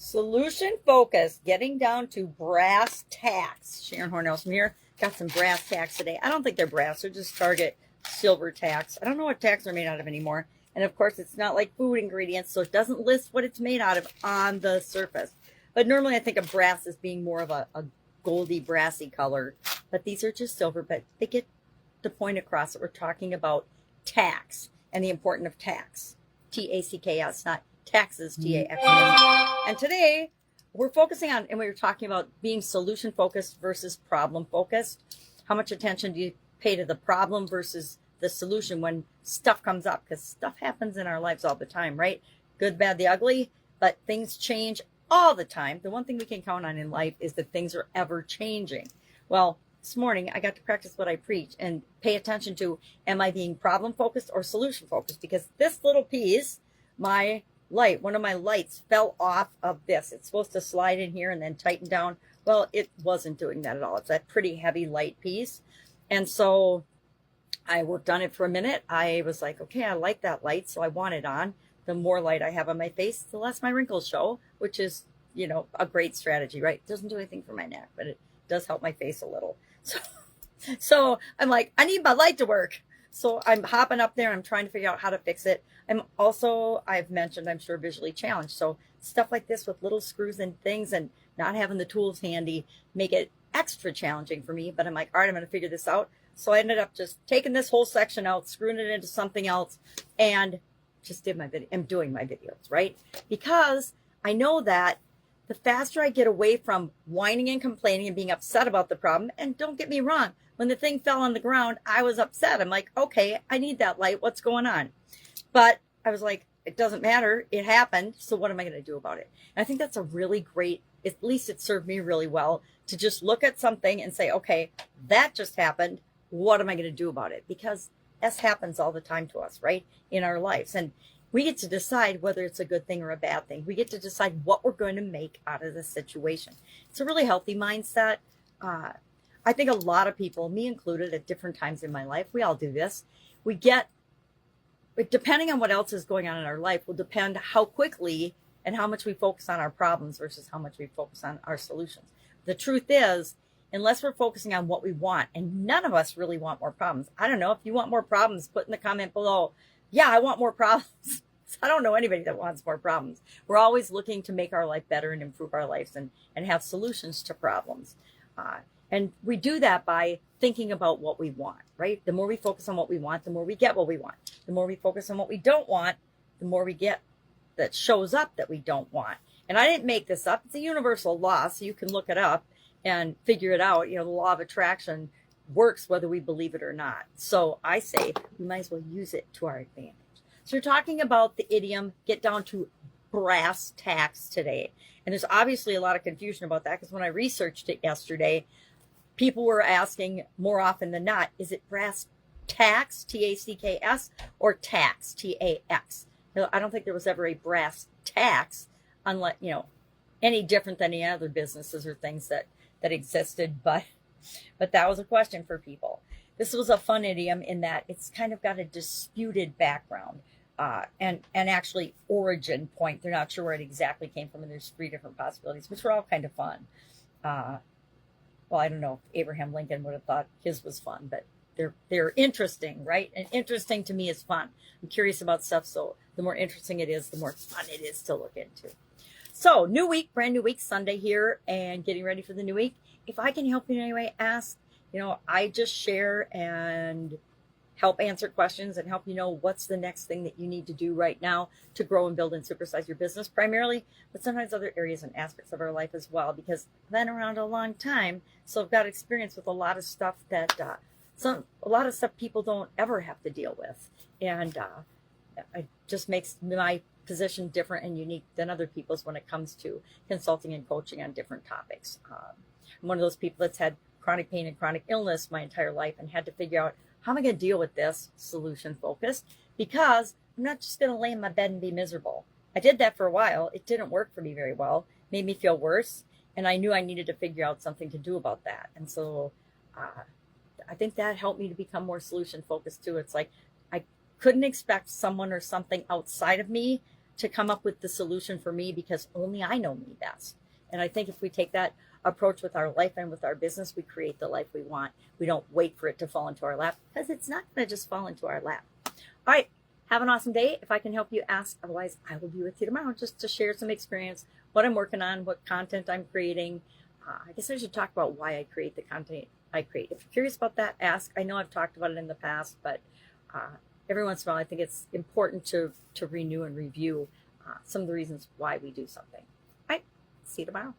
Solution focused, getting down to brass tacks. Sharon Horne-Ellstrom here. Got some brass tacks today. I don't think they're brass. They're just Target silver tacks. I don't know what tacks are made out of anymore. And of course, it's not like food ingredients, so it doesn't list what it's made out of on the surface. But normally I think of brass as being more of a goldy, brassy color. But these are just silver, but they get the point across that we're talking about tacks and the importance of tacks. T-A-C-K-S, not taxes, T-A-X-S. And today we're focusing on, and we were talking about being solution focused versus problem focused. How much attention do you pay to the problem versus the solution when stuff comes up? Because stuff happens in our lives all the time, right? Good, bad, the ugly, but things change all the time. The one thing we can count on in life is that things are ever changing. Well, this morning I got to practice what I preach and pay attention to, am I being problem focused or solution focused? Because this little piece, my light, one of my lights fell off of this. It's supposed to slide in here and then tighten down. Well, it wasn't doing that at all. It's that pretty heavy light piece. And so I worked on it for a minute. I was like, okay, I like that light, so I want it on. The more light I have on my face, the less my wrinkles show, which is, a great strategy, right? It doesn't do anything for my neck, but it does help my face a little. So I'm like, I need my light to work. So I'm hopping up there and I'm trying to figure out how to fix it. I've mentioned, I'm sure, visually challenged. So stuff like this with little screws and things and not having the tools handy make it extra challenging for me. But I'm like, all right, I'm going to figure this out. So I ended up just taking this whole section out, screwing it into something else, and just did my video. I'm doing my videos, right? Because I know that the faster I get away from whining and complaining and being upset about the problem, and don't get me wrong, when the thing fell on the ground, I was upset. I'm like, okay, I need that light. What's going on? But I was like, it doesn't matter. It happened. So what am I going to do about it? And I think that's a really great, at least it served me really well to just look at something and say, okay, that just happened. What am I going to do about it? Because this happens all the time to us, right? In our lives. And we get to decide whether it's a good thing or a bad thing. We get to decide what we're going to make out of the situation. It's a really healthy mindset. I think a lot of people, me included, at different times in my life, we all do this. Depending on what else is going on in our life, will depend how quickly and how much we focus on our problems versus how much we focus on our solutions. The truth is, unless we're focusing on what we want, and none of us really want more problems. I don't know if you want more problems, put in the comment below, yeah, I want more problems. I don't know anybody that wants more problems. We're always looking to make our life better and improve our lives and have solutions to problems. And we do that by thinking about what we want, right? The more we focus on what we want, the more we get what we want. The more we focus on what we don't want, the more we get that shows up that we don't want. And I didn't make this up. It's a universal law, so you can look it up and figure it out. The law of attraction works whether we believe it or not. So I say we might as well use it to our advantage. So we're talking about the idiom, get down to brass tacks today. And there's obviously a lot of confusion about that because when I researched it yesterday, people were asking more often than not, is it brass tacks, T-A-C-K-S, or tax, T-A-X? I don't think there was ever a brass tax, unless, any different than any other businesses or things that existed. But that was a question for people. This was a fun idiom in that it's kind of got a disputed background and actually origin point. They're not sure where it exactly came from, and there's 3 different possibilities, which were all kind of fun. Well, I don't know if Abraham Lincoln would have thought his was fun, but they're interesting, right? And interesting to me is fun. I'm curious about stuff, so the more interesting it is, the more fun it is to look into. So, new week, brand new week, Sunday here, and getting ready for the new week. If I can help you in any way, ask. I just share and help answer questions and help you know what's the next thing that you need to do right now to grow and build and supersize your business primarily, but sometimes other areas and aspects of our life as well, because I've been around a long time, so I've got experience with a lot of stuff that a lot of stuff people don't ever have to deal with, and it just makes my position different and unique than other people's when it comes to consulting and coaching on different topics. I'm one of those people that's had chronic pain and chronic illness my entire life and had to figure out, how am I going to deal with this, solution focused, because I'm not just going to lay in my bed and be miserable. I did that for a while. It didn't work for me very well, made me feel worse, and I knew I needed to figure out something to do about that. And so I think that helped me to become more solution focused too. It's like I couldn't expect someone or something outside of me to come up with the solution for me because only I know me best. And I think if we take that approach with our life and with our business, we create the life we want. We don't wait for it to fall into our lap, because it's not going to just fall into our lap. All right. Have an awesome day. If I can help you, ask. Otherwise, I will be with you tomorrow just to share some experience, what I'm working on, what content I'm creating. I guess I should talk about why I create the content I create. If you're curious about that, ask. I know I've talked about it in the past, but every once in a while, I think it's important to renew and review some of the reasons why we do something. All right. See you tomorrow.